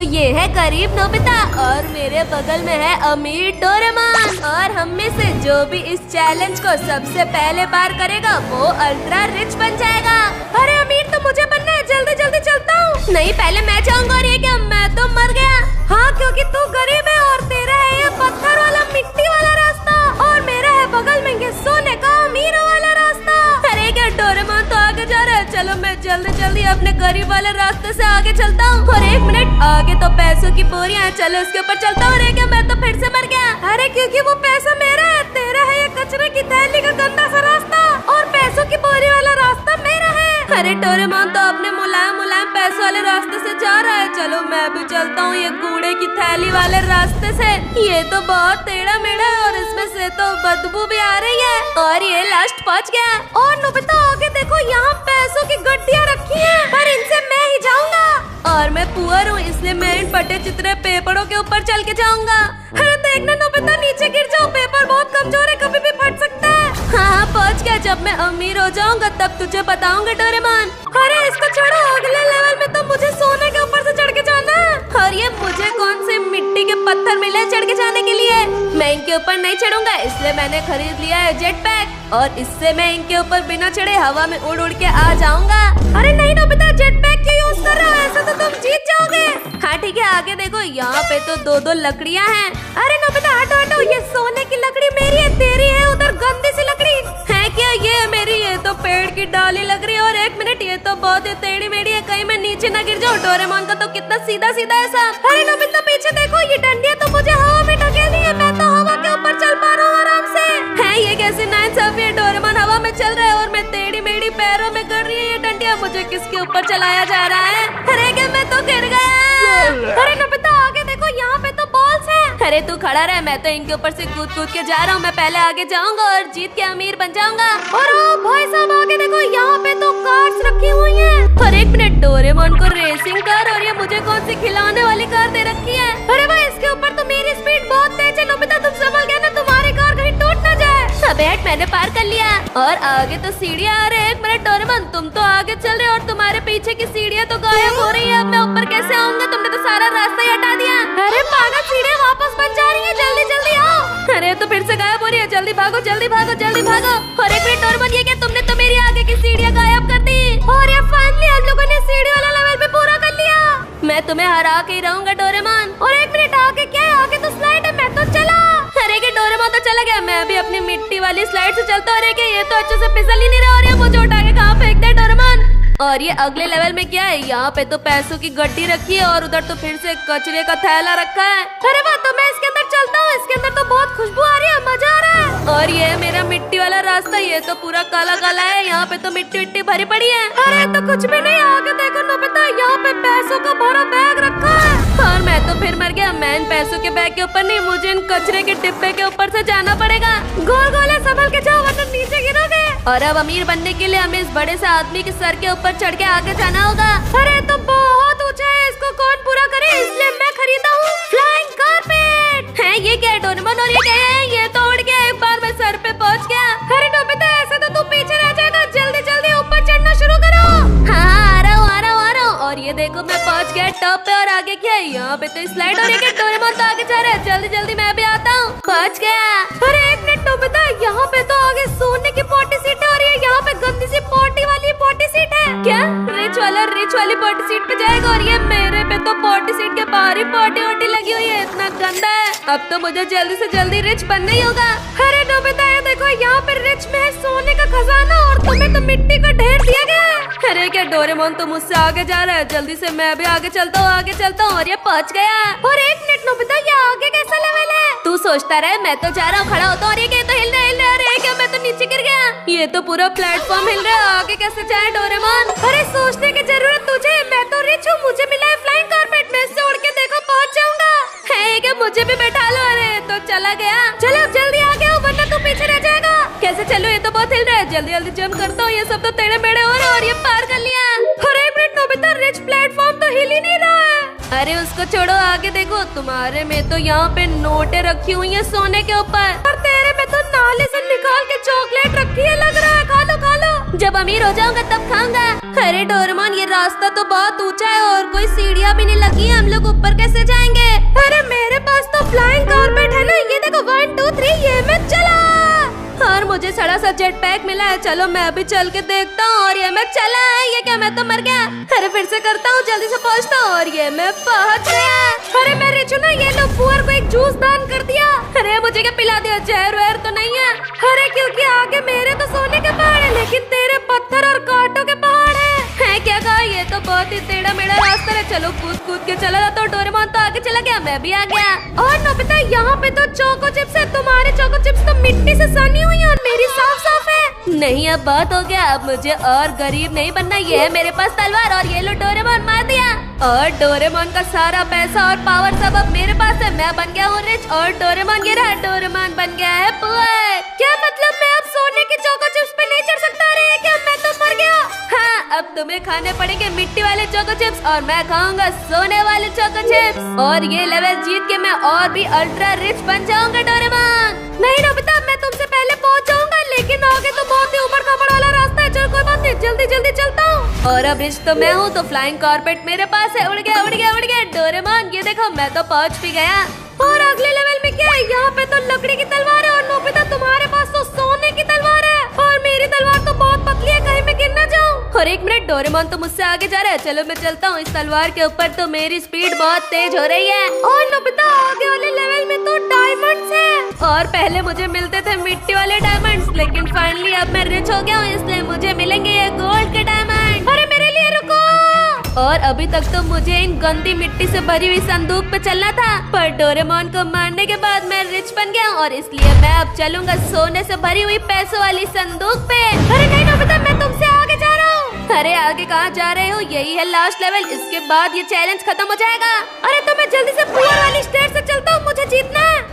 ये है गरीब नोबिता और मेरे बगल में है अमीर डोरेमोन और हम में से जो भी इस चैलेंज को सबसे पहले पार करेगा वो अल्ट्रा रिच बन जाएगा। अरे अमीर तो मुझे बनना है, जल्दी जल्दी चलता हूँ। नहीं पहले मैं जाऊंगा। और ये क्या, मैं तो मर गया। हाँ क्योंकि तू गरीब है और तेरा है ये पत्थर वाला मिट्टी वाला रास्ता और मेरा है बगल में ये सोने का अमीर वाला रास्ता। अरे क्या डोरेमोन तो आगे जा रहा है। चलो मैं जल्दी जल्दी अपने गरीब वाले रास्ते से आगे चलता हूँ। और एक मिनट, आगे तो पैसों की बोरियां हैं, चलो इसके ऊपर चलता हूँ। क्या मैं तो फिर से मर गया। अरे क्योंकि वो पैसा मेरा है, तेरा है ये कचरे की थैली का गंदा सा रास्ता और पैसों की बोरी वाला रास्ता मेरा है। अरे डोरेमोन तो अपने मुलायम मुलायम पैसों वाले रास्ते से जा रहा है। चलो मैं भी चलता हूँ ये कूड़े की थैली वाले रास्ते से। ये तो बहुत टेढ़ा मेढ़ा है और इसमें से तो बदबू भी आ रही है। और ये लास्ट पहुँच गया। और नोबिता आगे देखो, यहाँ पैसों की गड्डियाँ रखी है पर इनसे मैं ही जाऊंगा। और मैं पुअर हूँ इसलिए मैं इन फटे चित्रे पेपरों के ऊपर चल के जाऊंगा। अरे देखना नोबिता, नीचे गिर जाओ, पेपर बहुत कमजोर है, कभी भी फट सकता है। हाँ पहुँच गया। जब मैं अमीर हो जाऊंगा तब तुझे बताऊंगा डोरेमोन। अरे इसको छोड़ो, अगले लेवल में तो मुझे सोने के ऊपर से चढ़ के जाना है। और ये मुझे कौन से मिट्टी के पत्थर मिले चढ़ के जाने के लिए? मैं इनके ऊपर नहीं चढ़ूंगा इसलिए मैंने खरीद लिया है जेट पैक और इससे मैं इनके ऊपर बिना चढ़े हवा में उड़ उड़ के आ जाऊंगा। अरे नहीं नोबिता, जेट पैक क्यों यूज कर रहा है? ऐसा तो तुम जीत जाओगे। हाँ ठीक है, आगे देखो, यहाँ पे तो दो दो लकड़ियाँ हैं। अरे नोबिता हटो हटो, ये सोने की लकड़ी मेरी है, तेरी है उधर गंदी सी लकड़ी है। क्या ये मेरी? ये तो पेड़ की डाली लग रही है। और एक मिनट, ये तो बहुत ही टेढ़ी मेढ़ी है, कहीं मैं नीचे न गिर जाऊँ। डोरेमोन का तो कितना सीधा सीधा है सब। अरे नोबिता पीछे देखो, ये डंडियाँ तो मुझे हवा में ढकेली है, मैं तो हवा के ऊपर चल पा रहा हूँ आराम से। है ये कैसी नाइंसाफी है? डोरेमोन हवा में चल रहा है और मैं टेढ़ी मेढ़ी पैरों में गिर रही है ये डंडियाँ। मुझे किसके ऊपर चलाया जा रहा है? अरे क्या मैं तो गिर गया। अरे नोबिता आगे देखो, यहाँ पे तो बॉल्स है। अरे तू खड़ा रह, मैं तो इनके ऊपर से कूद कूद के जा रहा हूँ। मैं पहले आगे जाऊंगा और जीत के अमीर बन जाऊंगा। और भाई साहब आगे देखो, यहाँ पे तो कार्स रखी हुई हैं। और एक मिनट, डोरेमोन को रेसिंग कार और ये मुझे कौन सी खिलौने वाली कार दे रखी है? अरे भाई इसके ऊपर तो मेरी स्पीड बहुत तेज है। नोबिता तुम संभल गया ना, तुम्हारी कार कहीं टूट न जाए। बैठ, मैंने पार कर लिया। और आगे तो सीढ़ियाँ आ रही है। एक मिनट डोरेमोन, तुम तो आगे चल रहे हो और तुम्हारे पीछे की सीढ़ियाँ तो गायब हो रही है। अब मैं ऊपर कैसे आऊंगा? तुमने तो सारा रास्ता ही हटा दिया। अरे पागल, सीढ़ियाँ वापस बन जा रही है, जल्दी जल्दी आओ। अरे तो फिर से गायब हो रही है, जल्दी भागो जल्दी भागो जल्दी भागो। और एक मिनट डोरेमोन, ये क्या, तुमने तो मेरी आगे की सीढ़ियाँ गायब कर दी। और ये फाइनली हम लोगों ने सीढ़ी वाला लेवल भी पूरा कर लिया। मैं तुम्हें हरा के ही रहूंगा डोरेमोन। और एक मिनट, आगे क्या है? आगे तो स्लाइड है, मैं तो चला। अरे कि डोरेमोन तो चला गया, मैं भी अपनी मिट्टी वाली स्लाइड से चलता हूँ। अरे कि ये तो अच्छे से फिसल ही नहीं रहा। और ये मुझे उठा के कहाँ फेंक दे डोरेमोन? और ये अगले लेवल में क्या है? यहाँ पे तो पैसों की गड्डी रखी है और उधर तो फिर से कचरे का थैला रखा है। अरे वाह, तो मैं इसके अंदर चलता हूँ। इसके अंदर तो बहुत खुशबू आ रही है, मजा आ रहा है। और ये है मेरा मिट्टी वाला रास्ता, ये तो पूरा काला काला है। यहाँ पे तो मिट्टी मिट्टी भरी पड़ी है। अरे तो कुछ भी नहीं, आगे देखो नोबिता, यहाँ पे पैसों का भरा बैग रखा है। और मैं तो फिर मर गया। मैं इन पैसों के बैग के ऊपर नहीं, मुझे इन कचरे के डिब्बे के ऊपर से जाना पड़ेगा। गोल गोल है, संभल के जाओ वरना नीचे गिरोगे। और अब अमीर बनने के लिए हमें इस बड़े से आदमी के सर के ऊपर चढ़ के आगे जाना होगा। अरे तो बहुत ऊंचा है, इसको कौन पूरा करे? इसलिए मैं खरीदा हूँ फ्लाइंग कारपेट। है ये क्या है डोरेमोन? और ये क्या है? ये तो उड़ गया, एक बार मैं सर पे पहुँच गया। अरे नोबिता ऐसे तो तू पीछे रह जाएगा, जल्दी जल्दी ऊपर चढ़ना शुरू करो। हाँ आ रहा हूँ आ रहा हूँ आ रहा हूँ। और ये देखो मैं पहुँच गया टॉप पे। और आगे क्या है? यहाँ पे तो स्लाइड। और ये डोरेमोन तो आगे जा रहा है, जल्दी जल्दी मैं भी आता हूँ। पहुँच गया। अरे एक मिनट नोबिता, यहाँ पे तो आगे सोने की पोटी सीट है और ये यहाँ पे गंदी सी पोटी वाली पोटी सीट है। क्या रिच वाली पोटी सीट पे जाएगा? और ये मेरे पे तो पोटी सीट के बाहर ही पोटी वोटी लगी हुई है, इतना गंदा है। अब तो मुझे जल्दी से जल्दी रिच बनना ही होगा। अरे नोबिता ये देखो, यहाँ पे रिच में है सोने का खजाना और तुम्हें तो मिट्टी का ढेर दिया गया है। अरे क्या डोरेमोन तो मुझसे आगे जा रहा है, जल्दी से मैं भी आगे चलता हूँ आगे चलता हूँ। और ये पहुँच गया। और एक मिनट नोबिता, ये आगे कैसा लेवल है? तू सोचता रहे, मैं तो जा रहा हूँ, खड़ा होता हूँ। और ये क्या, तो हिल रहा है। अरे क्या, मैं तो नीचे गिर गया। ये तो पूरा प्लेटफॉर्म हिल रहा है, आगे कैसे जाए डोरेमोन? अरे सोचने की जरूरत तुझे, मैं तो रिच हूँ, मुझे मिला है फ्लाइंग कारपेट, मैं इससे उड़ के देखो पहुँच जाऊंगा। है क्या, मुझे भी बैठा लो। अरे तो चला गया। चलो जल्दी आ गया, वरना तू पीछे रह जाएगा। कैसे चलो, ये तो बहुत हिल रहा है, जल्दी जल्दी जंप करता हूँ। ये सब तो टेढ़े मेढ़े हो रहे और ये पार कर लिया। और एक मिनट नोबिता, रिच प्लेटफॉर्म तो हिल ही नहीं रहा है। अरे उसको छोड़ो, आगे देखो, तुम्हारे में तो यहाँ पे नोटें रखी हुई है सोने के ऊपर और तेरे में तो नाले से निकाल के चॉकलेट रखी है, लग रहा है। खा लो खा लो, जब अमीर हो जाऊंगा तब खाऊंगा। अरे डोरेमोन, ये रास्ता तो बहुत ऊंचा है और कोई सीढ़ियाँ भी नहीं लगी है, हम लोग ऊपर छोटा सा जेट पैक मिला है, चलो मैं अभी चल के देखता हूँ। और ये मैं चला है, ये क्या मैं तो मर गया। अरे फिर से करता हूँ, जल्दी से पहुँचता हूँ। और ये मैं पहुँच गया। अरे मैं रिच हूँ ना, ये लो पुअर को एक जूस दान कर दिया। अरे मुझे क्या पिला दिया, जहर वहर तो नहीं है? अरे क्योंकि आगे मेरे तो सोने के पहाड़ है, लेकिन तेरे पत्थर और कांटों के पहाड़ है क्या कहा? ये तो बहुत ही टेढ़ा मेढ़ा रास्ता है। चलो कूद कूद के चला जाता हूँ। डोरेमोन तो आगे चला गया, मैं भी आ गया। और नोबिता यहाँ पे तो चोको चिप्स है, तुम्हारे चोको चिप्स तो मिट्टी से सनी हुई है और मेरी साफ साफ है। नहीं अब बहुत हो गया, अब मुझे और गरीब नहीं बनना। ये है मेरे पास तलवार और ये लो डोरेमोन मार दिया। और डोरेमोन का सारा पैसा और पावर सब अब मेरे पास है। मैं बन गया हूँ रिच और डोरेमोन ये रहा, डोरेमोन बन गया है पुअर। क्या मतलब मैं अब सोने के चोको चिप्स पे नहीं चढ़ सकता? रहे क्या मैं तो मर गया? हाँ अब तुम्हें खाने पड़ेंगे मिट्टी वाले चोको चिप्स और मैं खाऊंगा सोने वाले चोको चिप्स। और ये लेवल जीत के मैं और भी अल्ट्रा रिच बन जाऊंगा डोरेमोन। नहीं नोबिता मैं तुमसे पहले पहुंच जाऊंगा, लेकिन आगे तो बहुत ही ऊबड़ खाबड़ वाला रास्ता है। चल कोई बात नहीं, जल्दी जल्दी चलता हूँ। और अब रिच तो मैं हूँ, तो फ्लाइंग कारपेट मेरे पास है। उड़ गया उड़ गया उड़ गया डोरेमोन, ये देखो मैं तो पहुँच भी गया। और अगले लेवल में क्या है? यहाँ पे तो लकड़ी की तलवार है और नोबिता तुम्हारे पास तो सोने की तलवार है और मेरी तलवार तो बहुत पतली है, कहीं मैं गिर ना जाऊँ। और एक मिनट, डोरेमोन तो मुझसे आगे जा रहा है, चलो मैं चलता हूँ। इस तलवार के ऊपर तो मेरी स्पीड बहुत तेज हो रही है। और नोबिता आगे वाले लेवल में तो डायमंड्स है और पहले मुझे मिलते थे मिट्टी वाले डायमंड्स, लेकिन फाइनली अब मैं रिच हो गया हूँ, इसलिए मुझे मिलेंगे ये गोल्ड के डायमंड। अरे मेरे लिए रुको। और अभी तक तो मुझे इन गंदी मिट्टी से भरी हुई संदूक पे चलना था, पर डोरेमोन को मारने के बाद मैं रिच बन गया और इसलिए मैं अब चलूंगा सोने से भरी हुई पैसों वाली संदूक पे। अरे नहीं नोबिता मैं तुमसे आगे जा रहा हूँ। अरे आगे कहाँ जा रहे हो? यही है लास्ट लेवल, इसके बाद ये चैलेंज खत्म हो जाएगा। अरे तो मैं जल्दी से पुअर वाली स्टेज से चलता हूँ, मुझे जीतना है।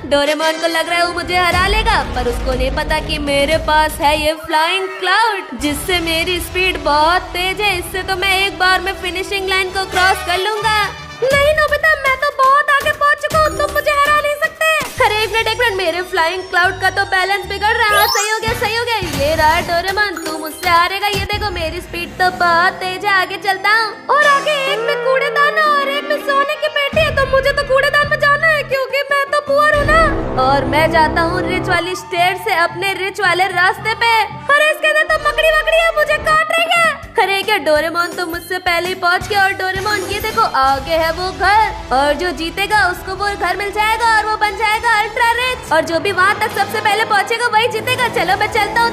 डोरेमोन को लग रहा है वो मुझे हरा लेगा, पर उसको नहीं पता कि मेरे पास है ये फ्लाइंग क्लाउड, जिससे मेरी स्पीड बहुत तेज है। इससे तो मैं एक बार में फिनिशिंग लाइन को क्रॉस कर लूंगा। नहीं नोबिता मैं तो बहुत आगे पहुंच चुका हूँ, तुम मुझे हरा नहीं सकते। अरे एक मिनट, मेरे फ्लाइंग क्लाउड का तो बैलेंस बिगड़ रहा है। सही हो गया सही हो गया, ये रहा डोरेमोन, तू मुझसे हारेगा। ये देखो मेरी स्पीड तो बहुत तेज है, आगे चलता हूँ। और आगे एक में कूड़ेदान है और एक में सोने की पेटी है, तो मुझे तो कूड़ेदान में जाना है क्योंकि मैं तो पुअर हूँ ना। और मैं जाता हूँ रिच वाली स्टेज से अपने रिच वाले रास्ते पे। अरे इसके अंदर तो मकड़ी वकड़ी है, मुझे काट रही है। अरे क्या डोरेमोन तो मुझसे पहले ही पहुँच गया। और डोरेमोन ये देखो आगे है वो घर, और जो जीतेगा उसको वो घर मिल जाएगा और वो बन जाएगा अल्ट्रा रिच। और जो भी वहाँ तक सबसे पहले पहुँचेगा वही जीतेगा। चलो मैं चलता हूँ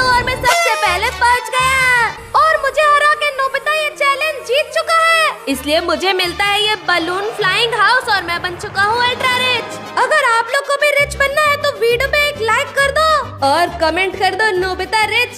और मैं सबसे पहले पहुँच गया और मुझे हरा के नोबिता ये चैलेंज जीत चुका है, इसलिए मुझे मिलता है ये बलून फ्लाइंग हाउस और मैं बन चुका हूँ अल्ट्रा रिच। अगर आप लोग को भी रिच बनना है तो वीडियो पे एक लाइक कर दो और कमेंट कर दो नोबिता रिच।